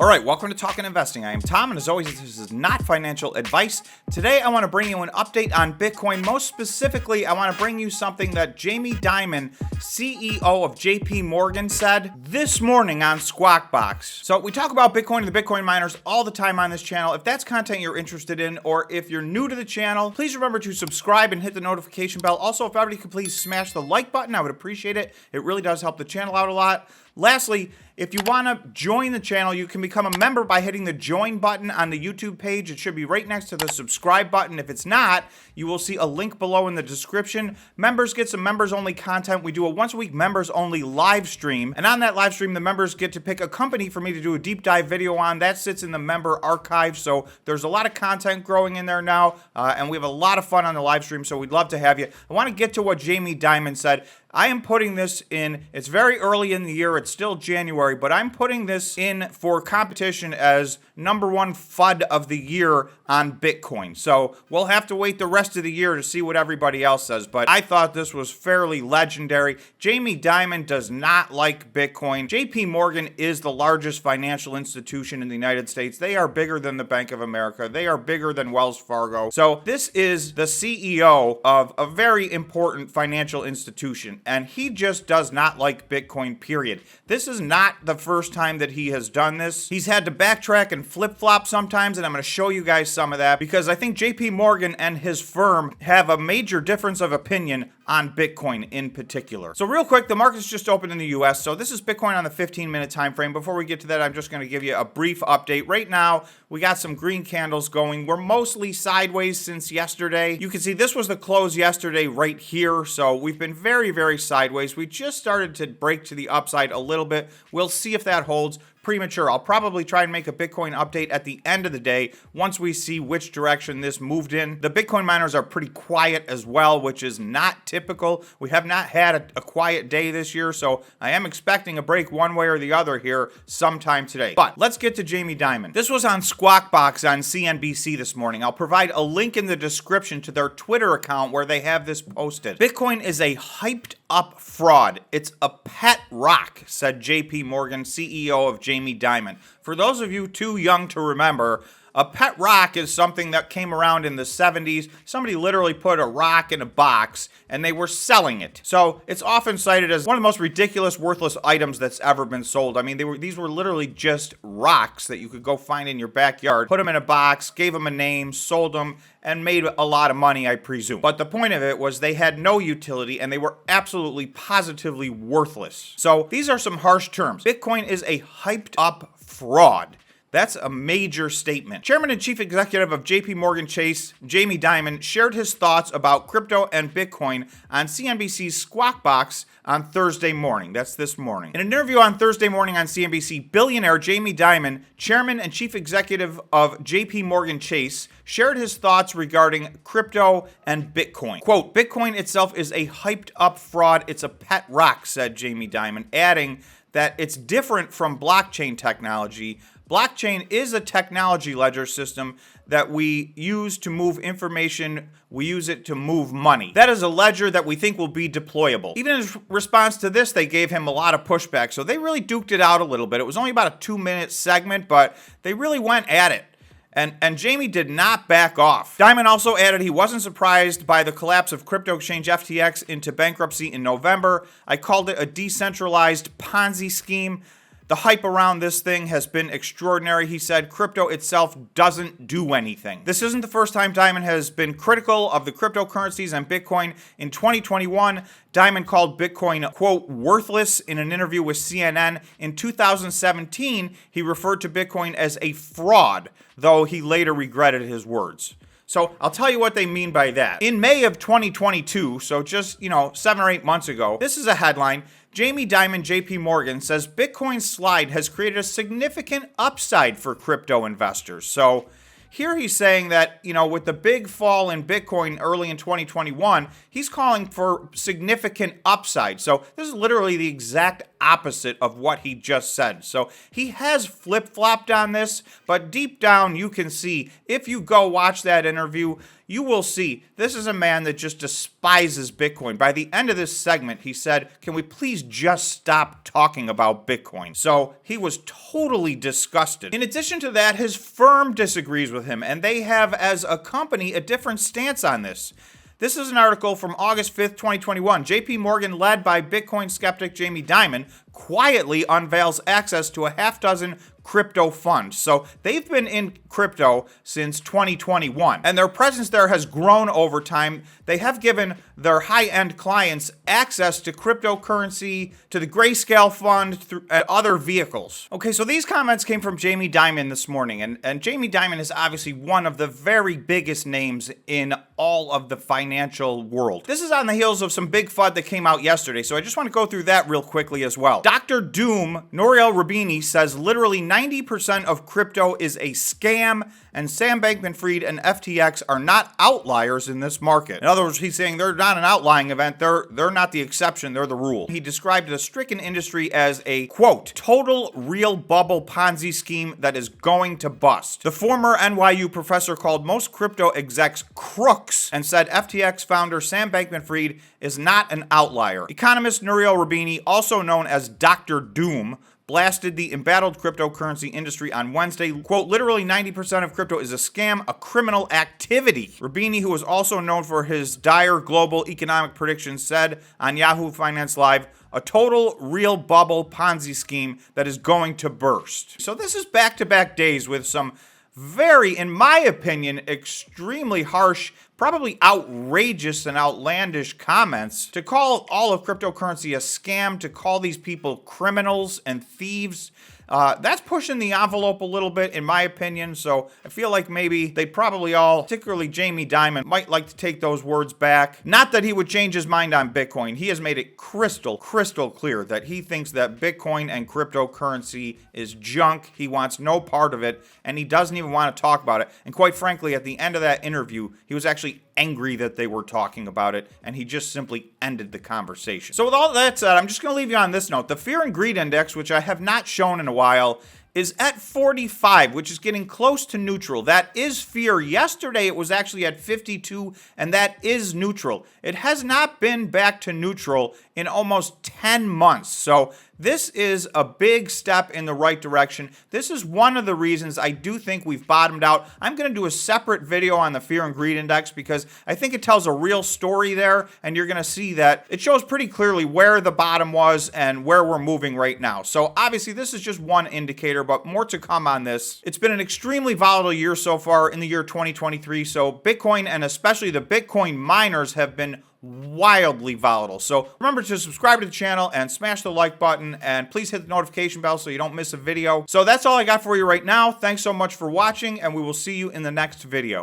All right, welcome to Talking Investing. I am Tom, and as always, this is not financial advice. Today, I want to bring you an update on Bitcoin. Most specifically, I want to bring you something that Jamie Dimon, CEO of JP Morgan, said this morning on Squawk Box. So we talk about Bitcoin and the Bitcoin miners all the time on this channel. If that's content you're interested in, or if you're new to the channel, please remember to subscribe and hit the notification bell. Also, if everybody could please smash the like button, I would appreciate it. It really does help the channel out a lot. Lastly, if you want to join the channel, you can become a member by hitting the join button on the YouTube page. It should be right next to the subscribe button. If it's not, you will see a link below in the description. Members get some members-only content. We do a once-a-week members-only live stream. And on that live stream, the members get to pick a company for me to do a deep dive video on. That sits in the member archive. So there's a lot of content growing in there now. And we have a lot of fun on the live stream. So we'd love to have you. I want to get to what Jamie Dimon said. I am putting this in, it's very early in the year, it's still January, but I'm putting this in for competition as #1 FUD of the year on Bitcoin. So we'll have to wait the rest of the year to see what everybody else says, but I thought this was fairly legendary. Jamie Dimon does not like Bitcoin. JP Morgan is the largest financial institution in the United States. They are bigger than the Bank of America. They are bigger than Wells Fargo. So this is the CEO of a very important financial institution. And he just does not like Bitcoin, period. This is not the first time that he has done this. He's had to backtrack and flip-flop sometimes, and I'm going to show you guys some of that because I think JP Morgan and his firm have a major difference of opinion on Bitcoin in particular. So real quick, the market's just opened in the US, so this is Bitcoin on the 15-minute time frame. Before we get to that, I'm just going to give you a brief update. Right now, we got some green candles going. We're mostly sideways since yesterday. You can see this was the close yesterday right here, so we've been very sideways. We just started to break to the upside a little bit. We'll see if that holds. Premature. I'll probably try and make a Bitcoin update at the end of the day once we see which direction this moved in. The Bitcoin miners are pretty quiet as well, which is not typical. We have not had a quiet day this year, so I am expecting a break one way or the other here sometime today. But let's get to Jamie Dimon. This was on Squawk Box on CNBC this morning. I'll provide a link in the description to their Twitter account where they have this posted. Bitcoin is a hyped up fraud. It's a pet rock, said JP Morgan, CEO of Jamie Dimon. For those of you too young to remember, a pet rock is something that came around in the 70s. Somebody literally put a rock in a box and they were selling it. So it's often cited as one of the most ridiculous, worthless items that's ever been sold. I mean, these were literally just rocks that you could go find in your backyard, put them in a box, gave them a name, sold them, and made a lot of money, I presume. But the point of it was they had no utility and they were absolutely, positively worthless. So these are some harsh terms. Bitcoin is a hyped up fraud. That's a major statement. Chairman and Chief Executive of JP Morgan Chase, Jamie Dimon, shared his thoughts about crypto and Bitcoin on CNBC's Squawk Box on Thursday morning. That's this morning. In an interview on Thursday morning on CNBC, billionaire Jamie Dimon, Chairman and Chief Executive of JP Morgan Chase, shared his thoughts regarding crypto and Bitcoin. Quote, Bitcoin itself is a hyped up fraud. It's a pet rock, said Jamie Dimon, adding that it's different from blockchain technology. Blockchain is a technology ledger system that we use to move information. We use it to move money. That is a ledger that we think will be deployable. Even in response to this, they gave him a lot of pushback. So they really duked it out a little bit. It was only about a 2-minute segment, but they really went at it. And Jamie did not back off. Dimon also added he wasn't surprised by the collapse of crypto exchange FTX into bankruptcy in November. I called it a decentralized Ponzi scheme. The hype around this thing has been extraordinary. He said crypto itself doesn't do anything. This isn't the first time Dimon has been critical of the cryptocurrencies and Bitcoin. In 2021, Dimon called Bitcoin, quote, worthless in an interview with CNN. In 2017, he referred to Bitcoin as a fraud, though he later regretted his words. So I'll tell you what they mean by that. In May of 2022, so just, 7 or 8 months ago, this is a headline. Jamie Dimon, JP Morgan, says Bitcoin's slide has created a significant upside for crypto investors. So here he's saying that, with the big fall in Bitcoin early in 2021, he's calling for significant upside. So this is literally the exact opposite of what he just said. So he has flip-flopped on this, but deep down you can see, if you go watch that interview, you will see this is a man that just despises Bitcoin. By the end of this segment, he said, "Can we please just stop talking about Bitcoin?" So he was totally disgusted. In addition to that, his firm disagrees with him, and they have, as a company, a different stance on this. This is an article from August 5th, 2021. JP Morgan, led by Bitcoin skeptic Jamie Dimon, quietly unveils access to a half dozen crypto funds. So they've been in crypto since 2021, and their presence there has grown over time. They have given their high-end clients access to cryptocurrency, to the Grayscale Fund, and other vehicles. Okay, so these comments came from Jamie Dimon this morning, and Jamie Dimon is obviously one of the very biggest names in all of the financial world. This is on the heels of some big FUD that came out yesterday, so I just want to go through that real quickly as well. Dr. Doom, Nouriel Roubini, says literally 90% of crypto is a scam, and Sam Bankman-Fried and FTX are not outliers in this market. In other words, he's saying they're not an outlying event, they're not the exception, they're the rule. He described the stricken industry as a, quote, total real bubble Ponzi scheme that is going to bust. The former NYU professor called most crypto execs crooks and said FTX founder Sam Bankman-Fried is not an outlier. Economist Nouriel Roubini, also known as Dr. Doom, blasted the embattled cryptocurrency industry on Wednesday. Quote, literally 90% of crypto is a scam, a criminal activity. Roubini, who is also known for his dire global economic predictions, said on Yahoo Finance Live, a total real bubble Ponzi scheme that is going to burst. So this is back-to-back days with some very, in my opinion, extremely harsh, probably outrageous and outlandish comments. To call all of cryptocurrency a scam, to call these people criminals and thieves, that's pushing the envelope a little bit, in my opinion. So I feel like maybe they probably all, particularly Jamie Dimon, might like to take those words back. Not that he would change his mind on Bitcoin. He has made it crystal clear that he thinks that Bitcoin and cryptocurrency is junk. He wants no part of it, and he doesn't even want to talk about it. And quite frankly, at the end of that interview, he was actually angry that they were talking about it, and he just simply ended the conversation. So with all that said, I'm just going to leave you on this note. The Fear and Greed Index, which I have not shown in a while, is at 45, which is getting close to neutral. That is fear. Yesterday, it was actually at 52, and that is neutral. It has not been back to neutral in almost 10 months. So this is a big step in the right direction. This is one of the reasons I do think we've bottomed out. I'm going to do a separate video on the Fear and Greed Index because I think it tells a real story there, and you're going to see that it shows pretty clearly where the bottom was and where we're moving right now. So obviously this is just one indicator, but more to come on this. It's been an extremely volatile year so far in the year 2023. So Bitcoin, and especially the Bitcoin miners, have been wildly volatile. So remember to subscribe to the channel and smash the like button, and please hit the notification bell so you don't miss a video. So that's all I got for you right now. Thanks so much for watching, and we will see you in the next video.